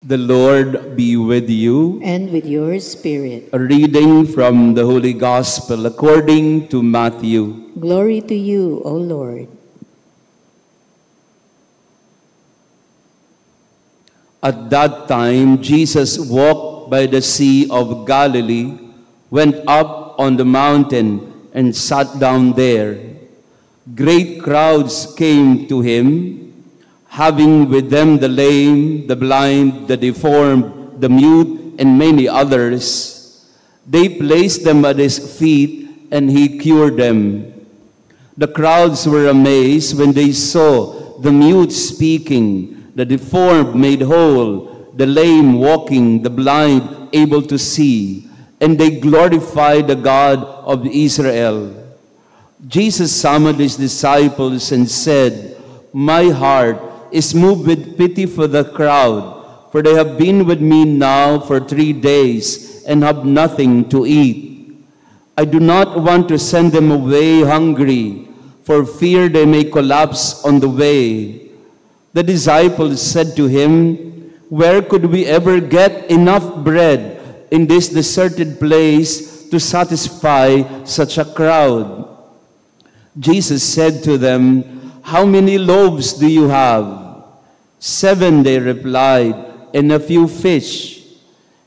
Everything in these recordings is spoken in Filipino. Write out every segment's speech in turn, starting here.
The Lord be with you. And with your spirit. A reading from the Holy Gospel according to Matthew. Glory to you, O Lord. At that time, Jesus walked by the Sea of Galilee, went up on the mountain, and sat down there. Great crowds came to him, having with them the lame, the blind, the deformed, the mute, and many others. They placed them at his feet, and he cured them. The crowds were amazed when they saw the mute speaking, the deformed made whole, the lame walking, the blind able to see, and they glorified the God of Israel. Jesus summoned his disciples and said, "My heart is moved with pity for the crowd, for they have been with me now for 3 days and have nothing to eat. I do not want to send them away hungry, for fear they may collapse on the way." The disciples said to him, "Where could we ever get enough bread in this deserted place to satisfy such a crowd?" Jesus said to them, "How many loaves do you have?" 7, they replied, "and a few fish."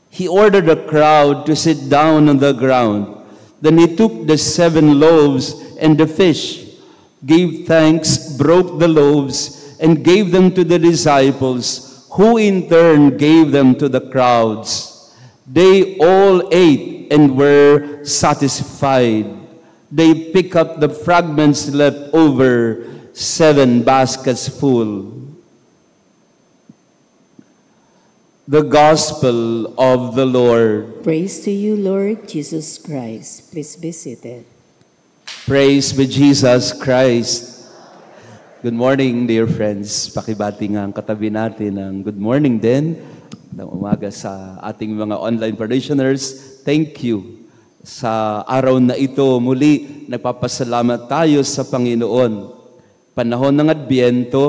He ordered the crowd to sit down on the ground. Then he took the 7 loaves and the fish, gave thanks, broke the loaves, and gave them to the disciples, who in turn gave them to the crowds. They all ate and were satisfied. They picked up the fragments left over, 7 baskets full. The Gospel of the Lord. Praise to you, Lord Jesus Christ. Please be seated. Praise be Jesus Christ. Good morning, dear friends. Pakibati nga ang katabi natin ng good morning din. Ng umaga sa ating mga online parishioners. Thank you. Sa araw na ito, muli nagpapasalamat tayo sa Panginoon. Panahon ng Adbyento,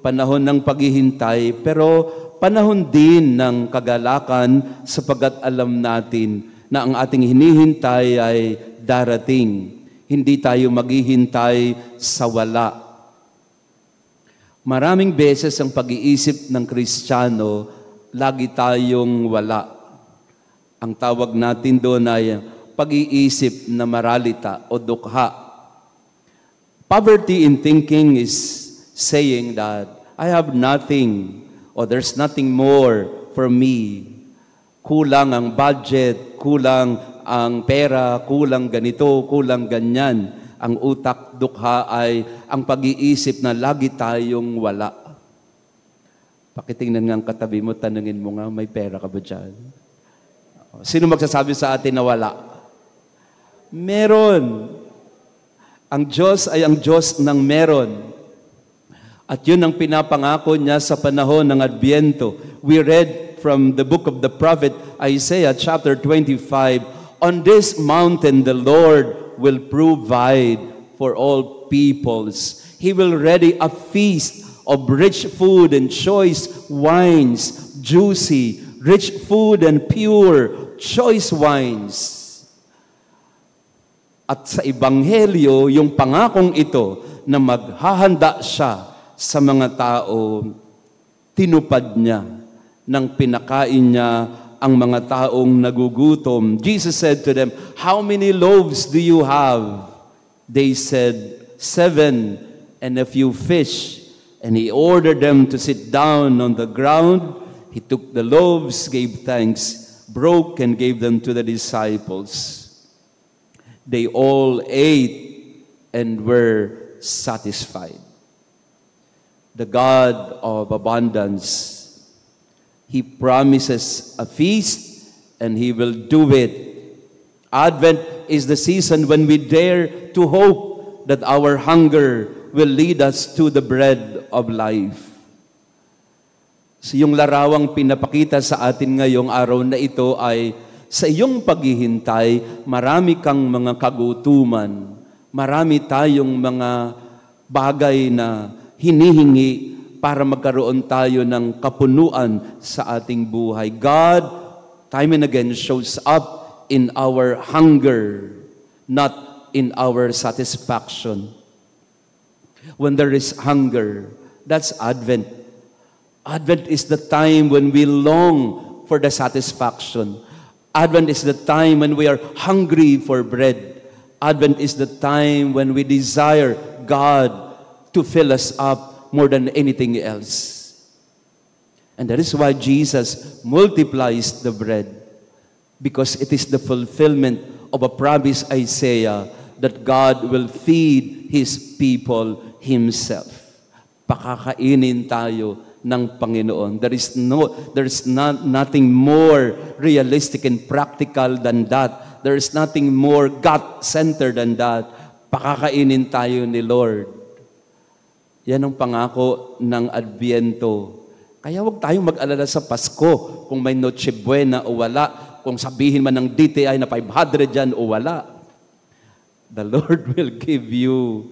panahon ng paghihintay, pero panahon din ng kagalakan sapagkat alam natin na ang ating hinihintay ay darating. Hindi tayo maghihintay sa wala. Maraming beses ang pag-iisip ng Kristiyano, lagi tayong wala. Ang tawag natin doon ay pag-iisip na maralita o dukha. Poverty in thinking is saying that I have nothing, o there's nothing more for me. Kulang ang budget, kulang ang pera, kulang ganito, kulang ganyan. Ang utak dukha ay ang pag-iisip na lagi tayong wala. Pakitingnan nga ang katabi mo, tanungin mo nga, may pera ka ba dyan? Sino magsasabi sa atin na wala? Meron. Ang Diyos ay ang Diyos ng meron. At yun ang pinapangako niya sa panahon ng Adbyento. We read from the book of the prophet Isaiah chapter 25, "On this mountain the Lord will provide for all peoples. He will ready a feast of rich food and choice wines, juicy, rich food and pure, choice wines." At sa Ebanghelyo, yung pangakong ito na maghahanda siya sa mga tao, tinupad niya nang pinakain niya ang mga taong nagugutom. Jesus said to them, "How many loaves do you have?" They said, 7 and a few fish. And he ordered them to sit down on the ground. He took the loaves, gave thanks, broke, and gave them to the disciples. They all ate and were satisfied. The God of abundance, He promises a feast and He will do it. Advent is the season when we dare to hope that our hunger will lead us to the bread of life. So yung larawang pinapakita sa atin ngayong araw na ito ay sa iyong paghihintay, marami kang mga kagutuman, marami tayong mga bagay na hinihingi, para magkaroon tayo ng kapunuan sa ating buhay. God, time and again, shows up in our hunger, not in our satisfaction. When there is hunger, that's Advent. Advent is the time when we long for the satisfaction. Advent is the time when we are hungry for bread. Advent is the time when we desire God to fill us up more than anything else. And that is why Jesus multiplies the bread, because it is the fulfillment of a promise Isaiah that God will feed His people Himself. Pakakainin tayo ng Panginoon. There is nothing more realistic and practical than that. There is nothing more God-centered than that. Pakakainin tayo ni Lord. Yan ang pangako ng Adbyento. Kaya huwag tayong mag-alala sa Pasko kung may Noche Buena o wala, kung sabihin man ng DTI na 500 yan o wala. The Lord will give you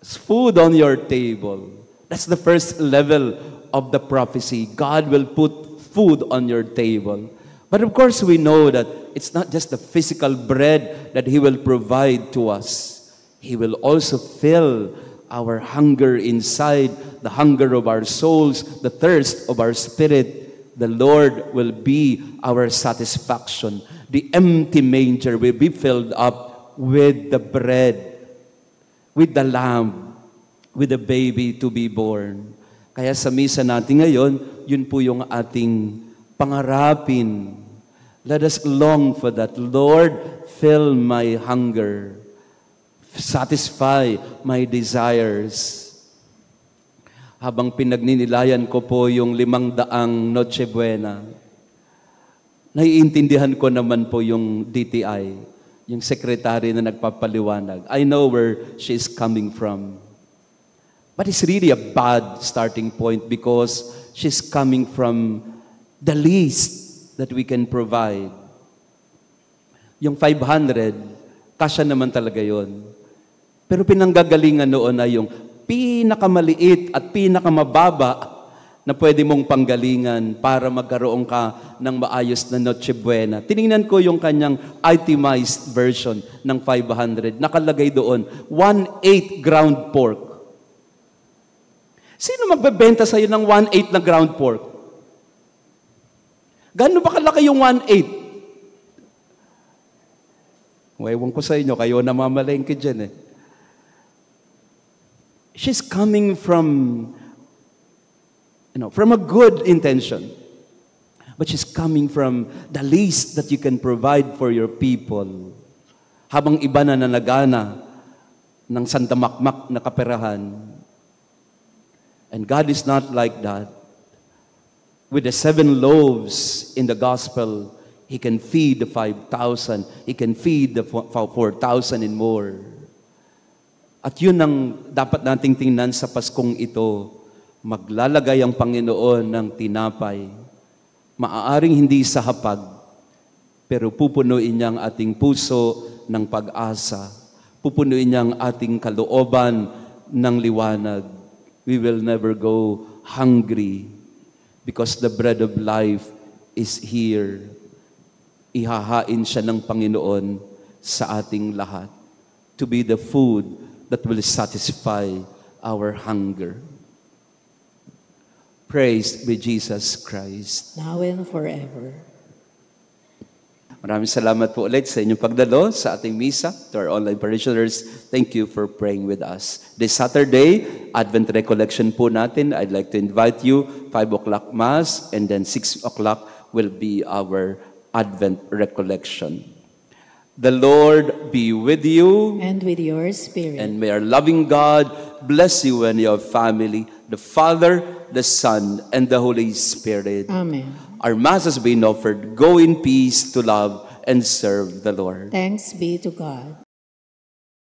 food on your table. That's the first level of the prophecy. God will put food on your table. But of course, we know that it's not just the physical bread that He will provide to us. He will also fill our hunger inside, the hunger of our souls, the thirst of our spirit. The Lord will be our satisfaction. The empty manger will be filled up with the bread, with the lamb, with the baby to be born. Kaya sa misa natin ngayon, yun po yung ating pangarapin. Let us long for that. Lord, fill my hunger. Satisfy my desires. Habang pinagninilayan ko po yung 500 Noche Buena, naiintindihan ko naman po yung DTI, yung secretary na nagpapaliwanag. I know where she's coming from. But it's really a bad starting point because she's coming from the least that we can provide. Yung 500, kasya naman talaga yon. Pero pinanggagalingan noon ay yung pinakamaliit at pinakamababa na pwede mong panggalingan para magkaroon ka ng maayos na Noche Buena. Tiningnan ko yung kanyang itemized version ng 500. Nakalagay doon, 1/8 ground pork. Sino magbebenta sa'yo ng 1/8 na ground pork? Gano'n ba kalaki yung 1/8? Ewan ko sa inyo, kayo namamalengke dyan eh. She's coming from a good intention. But she's coming from the least that you can provide for your people. Habang iba na nanagana ng sandamakmak na kaperahan. And God is not like that. With the 7 loaves in the gospel, He can feed the 5,000. He can feed the 4,000 and more. At yun ang dapat nating tingnan sa Paskong ito. Maglalagay ang Panginoon ng tinapay. Maaaring hindi sa hapag, pero pupunuin niya ang ating puso ng pag-asa. Pupunuin niya ang ating kalooban ng liwanag. We will never go hungry because the bread of life is here. Ihahain siya ng Panginoon sa ating lahat to be the food that will satisfy our hunger. Praised be Jesus Christ. Now and forever. Maraming salamat po ulit sa inyong pagdalo sa ating misa. To our online parishioners, thank you for praying with us. This Saturday, Advent Recollection po natin. I'd like to invite you, 5 o'clock Mass, and then 6 o'clock will be our Advent Recollection. The Lord be with you. And with your spirit. And may our loving God bless you and your family, the Father, the Son, and the Holy Spirit. Amen. Our Mass has been offered. Go in peace to love and serve the Lord. Thanks be to God.